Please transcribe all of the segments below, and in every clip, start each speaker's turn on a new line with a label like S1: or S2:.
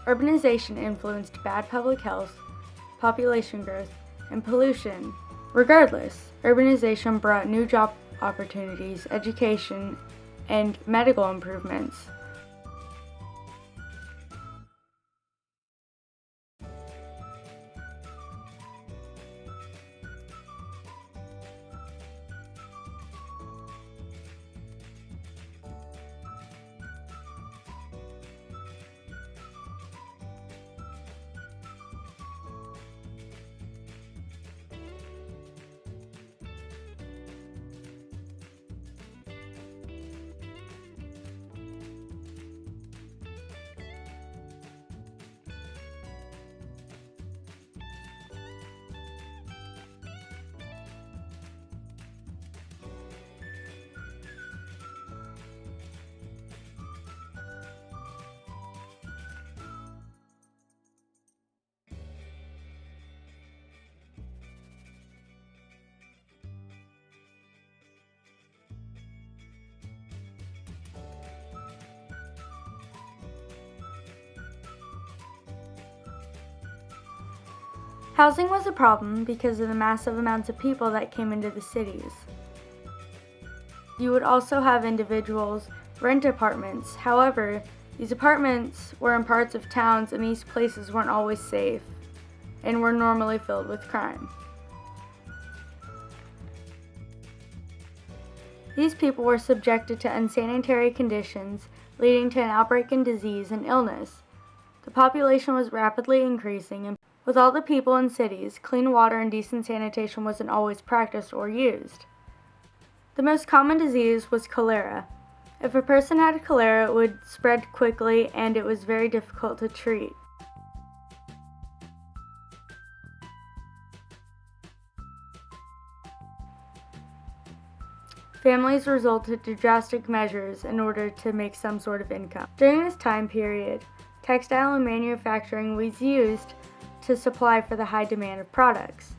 S1: Urbanization influenced bad public health, population growth, and pollution. Regardless, urbanization brought new job opportunities, education, and medical improvements. Housing was a problem because of the massive amounts of people that came into the cities. You would also have individuals rent apartments. However, these apartments were in parts of towns, and these places weren't always safe and were normally filled with crime. These people were subjected to unsanitary conditions, leading to an outbreak in disease and illness. The population was rapidly increasing, and with all the people in cities, clean water and decent sanitation wasn't always practiced or used. The most common disease was cholera. If a person had cholera, it would spread quickly and it was very difficult to treat. Families resorted to drastic measures in order to make some sort of income. During this time period, textile and manufacturing was used to supply for the high demand of products.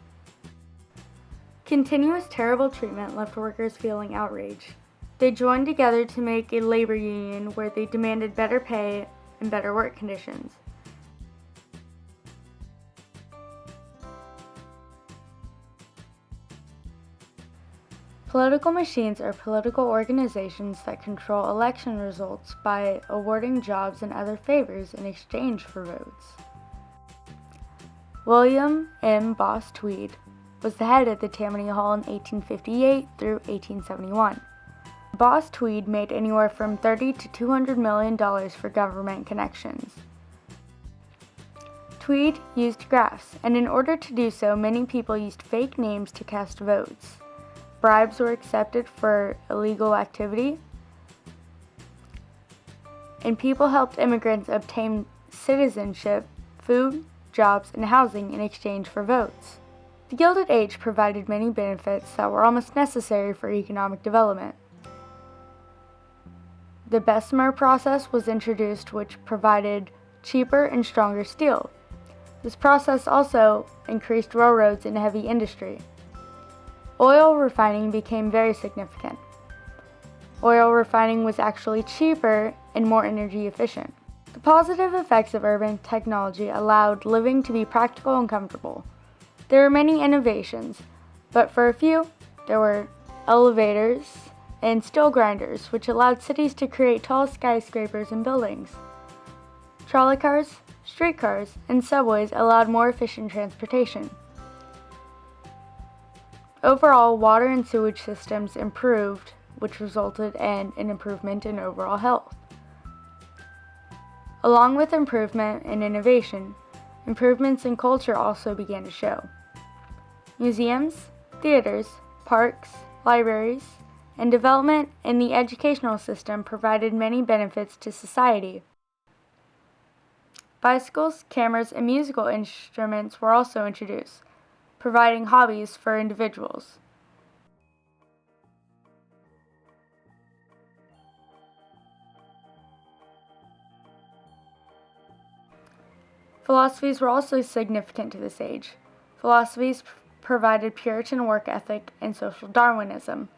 S1: Continuous terrible treatment left workers feeling outraged. They joined together to make a labor union where they demanded better pay and better work conditions. Political machines are political organizations that control election results by awarding jobs and other favors in exchange for votes. William M. Boss Tweed was the head of the Tammany Hall in 1858 through 1871. Boss Tweed made anywhere from $30 to $200 million for government connections. Tweed used grafts, and in order to do so, many people used fake names to cast votes. Bribes were accepted for illegal activity, and people helped immigrants obtain citizenship, food, jobs, and housing in exchange for votes. The Gilded Age provided many benefits that were almost necessary for economic development. The Bessemer process was introduced, which provided cheaper and stronger steel. This process also increased railroads and heavy industry. Oil refining became very significant. Oil refining was actually cheaper and more energy efficient. The positive effects of urban technology allowed living to be practical and comfortable. There were many innovations, but for a few, there were elevators and steel grinders, which allowed cities to create tall skyscrapers and buildings. Trolley cars, streetcars, and subways allowed more efficient transportation. Overall, water and sewage systems improved, which resulted in an improvement in overall health. Along with improvement in innovation, improvements in culture also began to show. Museums, theaters, parks, libraries, and development in the educational system provided many benefits to society. Bicycles, cameras, and musical instruments were also introduced, providing hobbies for individuals. Philosophies were also significant to this age. Philosophies provided Puritan work ethic and social Darwinism.